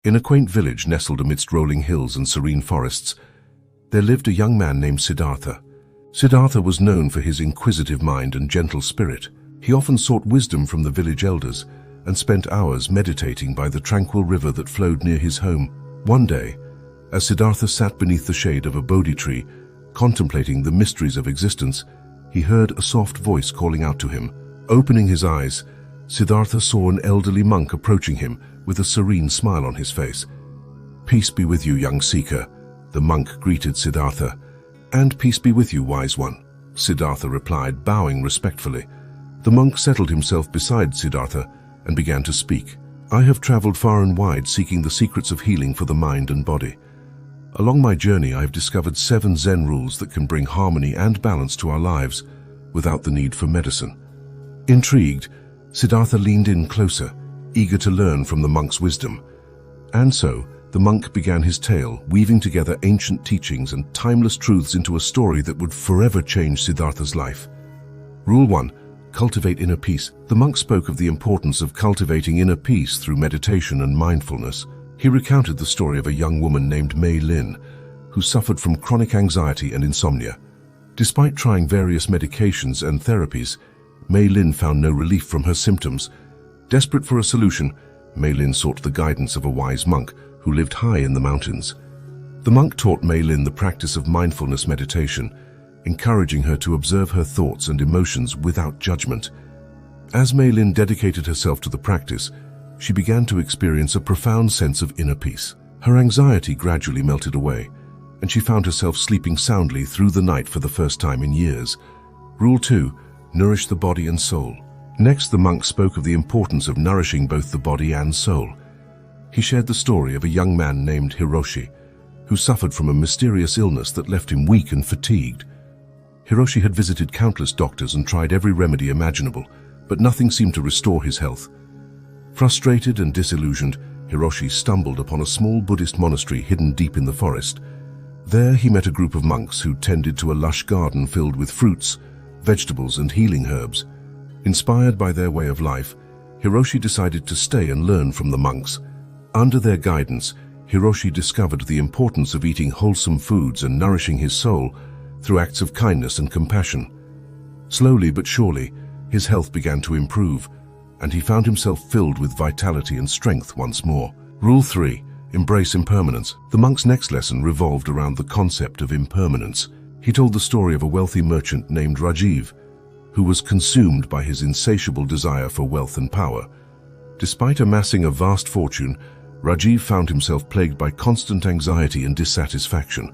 In a quaint village nestled amidst rolling hills and serene forests, there lived a young man named Siddhartha. Siddhartha was known for his inquisitive mind and gentle spirit. He often sought wisdom from the village elders and spent hours meditating by the tranquil river that flowed near his home. One day, as Siddhartha sat beneath the shade of a Bodhi tree, contemplating the mysteries of existence, he heard a soft voice calling out to him. Opening his eyes, Siddhartha saw an elderly monk approaching him with a serene smile on his face. "Peace be with you, young seeker," the monk greeted Siddhartha. "And peace be with you, wise one," Siddhartha replied, bowing respectfully. The monk settled himself beside Siddhartha and began to speak. "I have traveled far and wide seeking the secrets of healing for the mind and body. Along my journey, I have discovered 7 Zen rules that can bring harmony and balance to our lives without the need for medicine." Intrigued, Siddhartha leaned in closer, eager to learn from the monk's wisdom. And so, the monk began his tale, weaving together ancient teachings and timeless truths into a story that would forever change Siddhartha's life. Rule 1. Cultivate inner peace. The monk spoke of the importance of cultivating inner peace through meditation and mindfulness. He recounted the story of a young woman named Mei Lin, who suffered from chronic anxiety and insomnia. Despite trying various medications and therapies, Mei Lin found no relief from her symptoms. Desperate for a solution, Mei Lin sought the guidance of a wise monk who lived high in the mountains. The monk taught Mei Lin the practice of mindfulness meditation, encouraging her to observe her thoughts and emotions without judgment. As Mei Lin dedicated herself to the practice, she began to experience a profound sense of inner peace. Her anxiety gradually melted away, and she found herself sleeping soundly through the night for the first time in years. Rule 2. Nourish the body and soul. Next, the monk spoke of the importance of nourishing both the body and soul. He shared the story of a young man named Hiroshi, who suffered from a mysterious illness that left him weak and fatigued. Hiroshi had visited countless doctors and tried every remedy imaginable, but nothing seemed to restore his health. Frustrated and disillusioned, Hiroshi stumbled upon a small Buddhist monastery hidden deep in the forest. There he met a group of monks who tended to a lush garden filled with fruits, vegetables, and healing herbs. Inspired by their way of life, Hiroshi decided to stay and learn from the monks. Under their guidance, Hiroshi discovered the importance of eating wholesome foods and nourishing his soul through acts of kindness and compassion. Slowly but surely, his health began to improve, and he found himself filled with vitality and strength once more. Rule 3. Embrace impermanence. The monk's next lesson revolved around the concept of impermanence. He told the story of a wealthy merchant named Rajiv, who was consumed by his insatiable desire for wealth and power. Despite amassing a vast fortune, Rajiv found himself plagued by constant anxiety and dissatisfaction.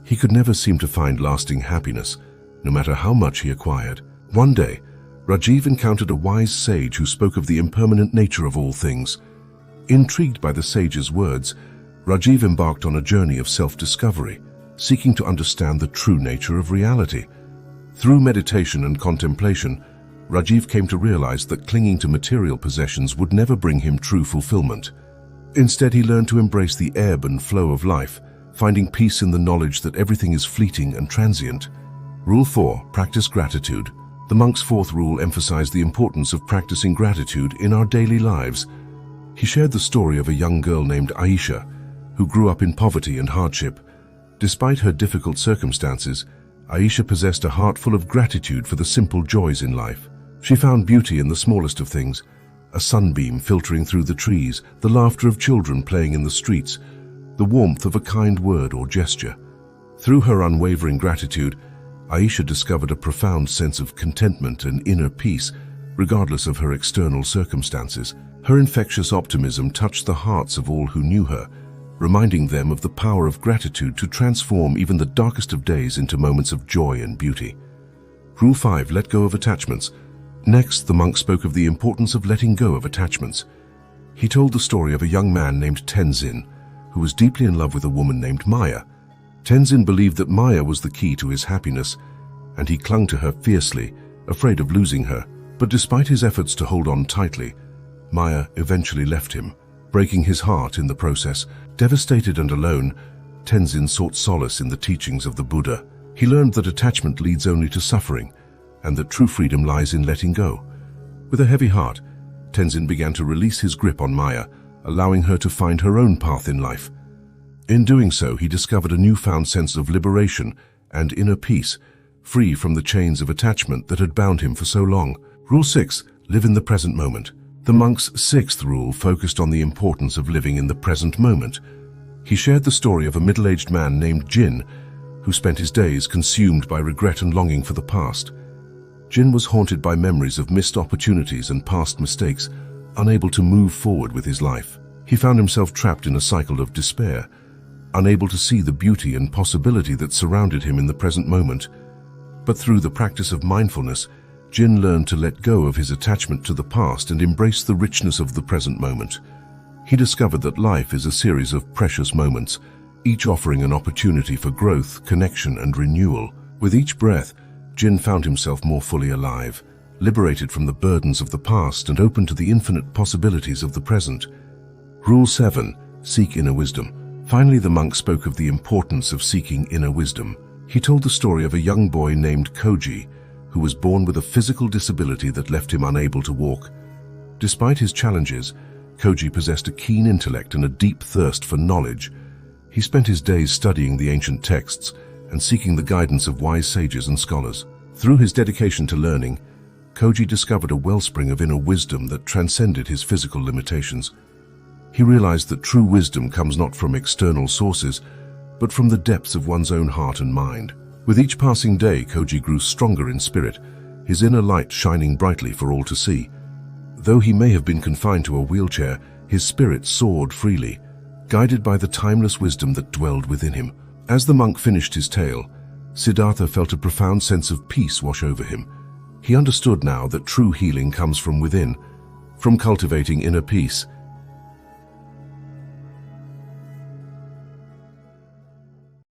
He could never seem to find lasting happiness, no matter how much he acquired. One day, Rajiv encountered a wise sage who spoke of the impermanent nature of all things. Intrigued by the sage's words, Rajiv embarked on a journey of self-discovery, seeking to understand the true nature of reality. Through meditation and contemplation, Rajiv came to realize that clinging to material possessions would never bring him true fulfillment. Instead, he learned to embrace the ebb and flow of life, finding peace in the knowledge that everything is fleeting and transient. Rule 4. Practice gratitude. The monk's 4th rule emphasized the importance of practicing gratitude in our daily lives. He shared the story of a young girl named Aisha, who grew up in poverty and hardship. Despite her difficult circumstances, Aisha possessed a heart full of gratitude for the simple joys in life. She found beauty in the smallest of things: a sunbeam filtering through the trees, the laughter of children playing in the streets, the warmth of a kind word or gesture. Through her unwavering gratitude, Aisha discovered a profound sense of contentment and inner peace, regardless of her external circumstances. Her infectious optimism touched the hearts of all who knew her, reminding them of the power of gratitude to transform even the darkest of days into moments of joy and beauty. Rule 5. Let go of attachments. Next, the monk spoke of the importance of letting go of attachments. He told the story of a young man named Tenzin, who was deeply in love with a woman named Maya. Tenzin believed that Maya was the key to his happiness, and he clung to her fiercely, afraid of losing her. But despite his efforts to hold on tightly, Maya eventually left him, breaking his heart in the process. Devastated and alone, Tenzin sought solace in the teachings of the Buddha. He learned that attachment leads only to suffering, and that true freedom lies in letting go. With a heavy heart, Tenzin began to release his grip on Maya, allowing her to find her own path in life. In doing so, he discovered a newfound sense of liberation and inner peace, free from the chains of attachment that had bound him for so long. Rule 6. Live in the present moment. The monk's sixth rule focused on the importance of living in the present moment. He shared the story of a middle-aged man named Jin, who spent his days consumed by regret and longing for the past. Jin was haunted by memories of missed opportunities and past mistakes, unable to move forward with his life. He found himself trapped in a cycle of despair, unable to see the beauty and possibility that surrounded him in the present moment. But through the practice of mindfulness, Jin learned to let go of his attachment to the past and embrace the richness of the present moment. He discovered that life is a series of precious moments, each offering an opportunity for growth, connection, and renewal. With each breath, Jin found himself more fully alive, liberated from the burdens of the past and open to the infinite possibilities of the present. Rule 7. Seek inner wisdom. Finally, the monk spoke of the importance of seeking inner wisdom. He told the story of a young boy named Koji, who was born with a physical disability that left him unable to walk. Despite his challenges, Koji possessed a keen intellect and a deep thirst for knowledge. He spent his days studying the ancient texts and seeking the guidance of wise sages and scholars. Through his dedication to learning, Koji discovered a wellspring of inner wisdom that transcended his physical limitations. He realized that true wisdom comes not from external sources, but from the depths of one's own heart and mind. With each passing day, Koji grew stronger in spirit, his inner light shining brightly for all to see. Though he may have been confined to a wheelchair, his spirit soared freely, guided by the timeless wisdom that dwelled within him. As the monk finished his tale, Siddhartha felt a profound sense of peace wash over him. He understood now that true healing comes from within. From cultivating inner peace,